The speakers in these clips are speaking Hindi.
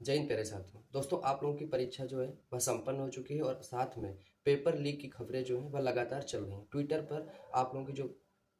जय हिंद प्यारे साथियों। दोस्तों, आप लोगों की परीक्षा जो है वह संपन्न हो चुकी है और साथ में पेपर लीक की खबरें जो हैं वह लगातार चल रही हैं। ट्विटर पर आप लोगों की जो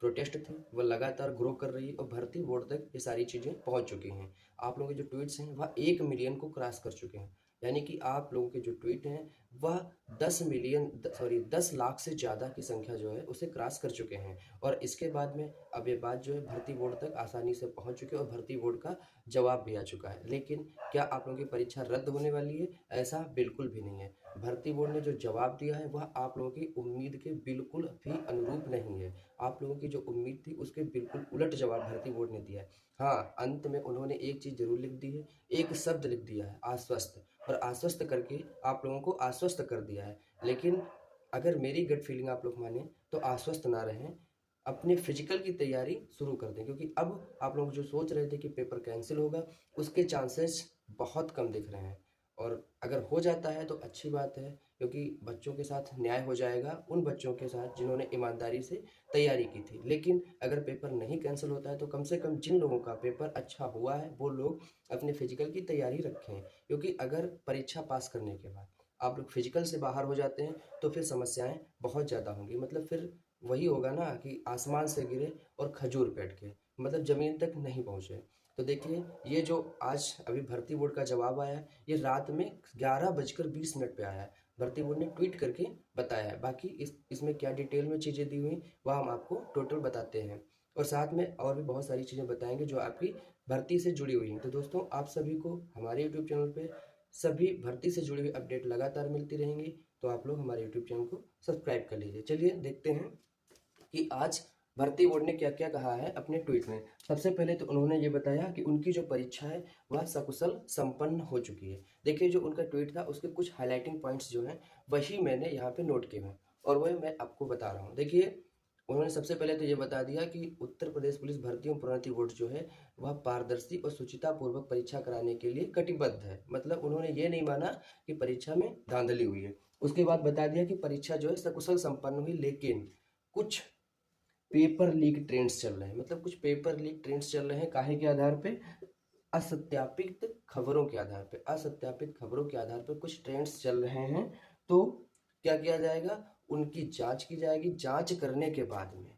प्रोटेस्ट थी वह लगातार ग्रो कर रही है और भर्ती बोर्ड तक ये सारी चीज़ें पहुंच चुकी हैं। आप लोगों के जो ट्वीट्स हैं वह 1 मिलियन को क्रॉस कर चुके हैं। यानी कि आप लोगों के जो ट्वीट हैं वह 10 लाख से ज़्यादा की संख्या जो है उसे क्रॉस कर चुके हैं। और इसके बाद में अब ये बात जो है भर्ती बोर्ड तक आसानी से पहुंच चुकी है और भर्ती बोर्ड का जवाब भी आ चुका है। लेकिन क्या आप लोगों की परीक्षा रद्द होने वाली है? ऐसा बिल्कुल भी नहीं है। भर्ती बोर्ड ने जो जवाब दिया है वह आप लोगों की उम्मीद के बिल्कुल भी अनुरूप नहीं है। आप लोगों की जो उम्मीद थी उसके बिल्कुल उलट जवाब भर्ती बोर्ड ने दिया है। हाँ, अंत में उन्होंने एक चीज़ जरूर लिख दी है, एक शब्द लिख दिया है, आश्वस्त। और आश्वस्त करके आप लोगों को आश्वस्त कर दिया है। लेकिन अगर मेरी गट फीलिंग आप लोग माने तो आश्वस्त ना रहें, अपने फिजिकल की तैयारी शुरू कर दें। क्योंकि अब आप लोग जो सोच रहे थे कि पेपर कैंसिल होगा, उसके चांसेस बहुत कम दिख रहे हैं। और अगर हो जाता है तो अच्छी बात है, क्योंकि बच्चों के साथ न्याय हो जाएगा, उन बच्चों के साथ जिन्होंने ईमानदारी से तैयारी की थी। लेकिन अगर पेपर नहीं कैंसिल होता है तो कम से कम जिन लोगों का पेपर अच्छा हुआ है वो लोग अपने फिजिकल की तैयारी रखें। क्योंकि अगर परीक्षा पास करने के बाद आप लोग फिजिकल से बाहर हो जाते हैं तो फिर समस्याएं बहुत ज़्यादा होंगी। मतलब फिर वही होगा ना कि आसमान से गिरे और खजूर पेट के, मतलब ज़मीन तक नहीं पहुँचे। तो देखिए, ये जो आज अभी भर्ती बोर्ड का जवाब आया है ये रात में 11:20 पे आया है। भर्ती बोर्ड ने ट्वीट करके बताया है। बाकी इसमें क्या डिटेल में चीज़ें दी हुई वह हम आपको टोटल बताते हैं। और साथ में और भी बहुत सारी चीज़ें बताएंगे जो आपकी भर्ती से जुड़ी हुई हैं। तो दोस्तों, आप सभी को हमारे यूट्यूब चैनल पे सभी भर्ती से जुड़ी हुई अपडेट लगातार मिलती रहेंगी। तो आप लोग हमारे यूट्यूब चैनल को सब्सक्राइब कर लीजिए। चलिए देखते हैं कि आज भर्ती बोर्ड ने क्या क्या कहा है अपने ट्वीट में। सबसे पहले तो उन्होंने ये बताया कि उनकी जो परीक्षा है वह सकुशल संपन्न हो चुकी है। देखिए, जो उनका ट्वीट था उसके कुछ हाईलाइटिंग पॉइंट्स जो हैं वही मैंने यहाँ पे नोट किए हैं और वह मैं आपको बता रहा हूँ। देखिए, उन्होंने सबसे पहले तो ये बता दिया कि उत्तर प्रदेश पुलिस भर्ती एवं प्रोन्नति बोर्ड जो है वह पारदर्शी और शुचितापूर्वक परीक्षा कराने के लिए कटिबद्ध है। मतलब उन्होंने ये नहीं माना कि परीक्षा में धांधली हुई है। उसके बाद बता दिया कि परीक्षा जो है सकुशल संपन्न हुई, लेकिन कुछ पेपर लीक ट्रेंड्स चल रहे हैं। मतलब कुछ पेपर लीक ट्रेंड्स चल रहे हैं, काहे के आधार पे? असत्यापित खबरों के आधार पे। असत्यापित खबरों के आधार पर कुछ ट्रेंड्स चल रहे हैं। तो क्या किया जाएगा? उनकी जांच की जाएगी। जांच करने के बाद में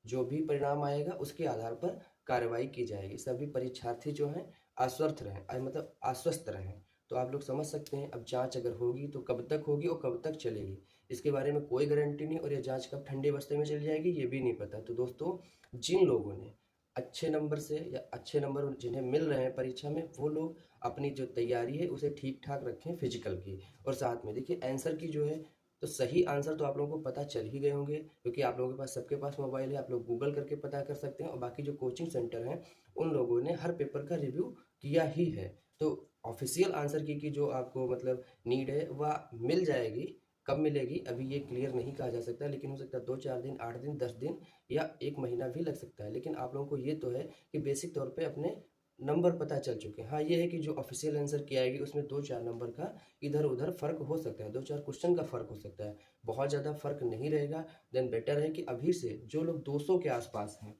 जो भी परिणाम आएगा उसके आधार पर कार्रवाई की जाएगी। सभी परीक्षार्थी जो हैं आश्वस्त रहें, मतलब आश्वस्त रहें। तो आप लोग समझ सकते हैं, अब जांच अगर होगी तो कब तक होगी और कब तक चलेगी इसके बारे में कोई गारंटी नहीं। और ये जांच कब ठंडे बस्ते में चली जाएगी ये भी नहीं पता। तो दोस्तों, जिन लोगों ने अच्छे नंबर से या अच्छे नंबर जिन्हें मिल रहे हैं परीक्षा में, वो लोग अपनी जो तैयारी है उसे ठीक ठाक रखें फिजिकल की। और साथ में देखिए, आंसर की जो है तो सही आंसर तो आप लोगों को पता चल ही गए होंगे, क्योंकि आप लोगों के पास सबके पास मोबाइल है। आप लोग गूगल करके पता कर सकते हैं। और बाकी जो कोचिंग सेंटर हैं उन लोगों ने हर पेपर का रिव्यू किया ही है। तो ऑफिशियल आंसर की जो आपको मतलब नीड है वह मिल जाएगी। कब मिलेगी अभी ये क्लियर नहीं कहा जा सकता, लेकिन हो सकता है 2-4 दिन, 8 दिन, 10 दिन या 1 महीना भी लग सकता है। लेकिन आप लोगों को ये तो है कि बेसिक तौर पे अपने नंबर पता चल चुके हैं। हाँ, ये है कि जो ऑफिशियल आंसर की आएगी उसमें 2-4 नंबर का इधर उधर फर्क हो सकता है, 2-4 क्वेश्चन का फर्क हो सकता है। बहुत ज़्यादा फर्क नहीं रहेगा। देन बेटर है कि अभी से जो लोग 200 के आसपास हैं,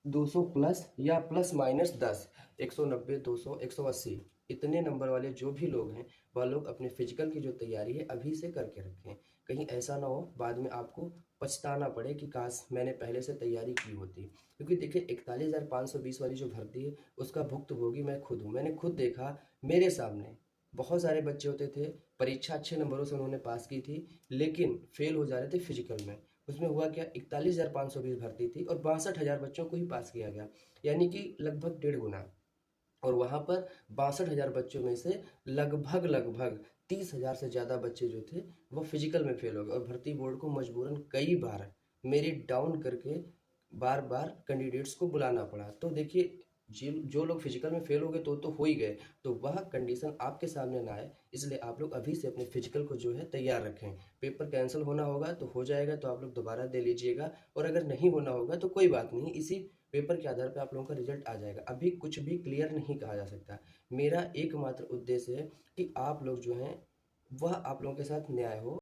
200 प्लस या प्लस माइनस 10, 190, 200, 180, इतने नंबर वाले जो भी लोग हैं वह लोग अपने फिजिकल की जो तैयारी है अभी से करके रखें। कहीं ऐसा ना हो बाद में आपको पछताना पड़े कि काश मैंने पहले से तैयारी की होती। क्योंकि देखिए, 41,520 वाली जो भर्ती है उसका भुक्तभोगी मैं खुद हूँ। मैंने खुद देखा, मेरे सामने बहुत सारे बच्चे होते थे, परीक्षा अच्छे नंबरों से उन्होंने पास की थी, लेकिन फेल हो जा रहे थे फिजिकल में। उसमें हुआ क्या, 41,520 भर्ती थी और 62,000 बच्चों को ही पास किया गया, यानी कि लगभग 1.5 गुना। और वहाँ पर 62,000 बच्चों में से लगभग लगभग 30,000 से ज़्यादा बच्चे जो थे वो फिजिकल में फेल हो गए। और भर्ती बोर्ड को मजबूरन कई बार मेरिट डाउन करके बार बार कैंडिडेट्स को बुलाना पड़ा। तो देखिए, जो लोग फिजिकल में फेल हो गए तो हो ही गए। तो वह कंडीशन आपके सामने ना आए, इसलिए आप लोग अभी से अपने फिजिकल को जो है तैयार रखें। पेपर कैंसिल होना होगा तो हो जाएगा, तो आप लोग दोबारा दे लीजिएगा। और अगर नहीं होना होगा तो कोई बात नहीं, इसी पेपर के आधार पर आप लोगों का रिजल्ट आ जाएगा। अभी कुछ भी क्लियर नहीं कहा जा सकता। मेरा एकमात्र उद्देश्य है कि आप लोग जो हैं वह आप लोगों के साथ न्याय हो।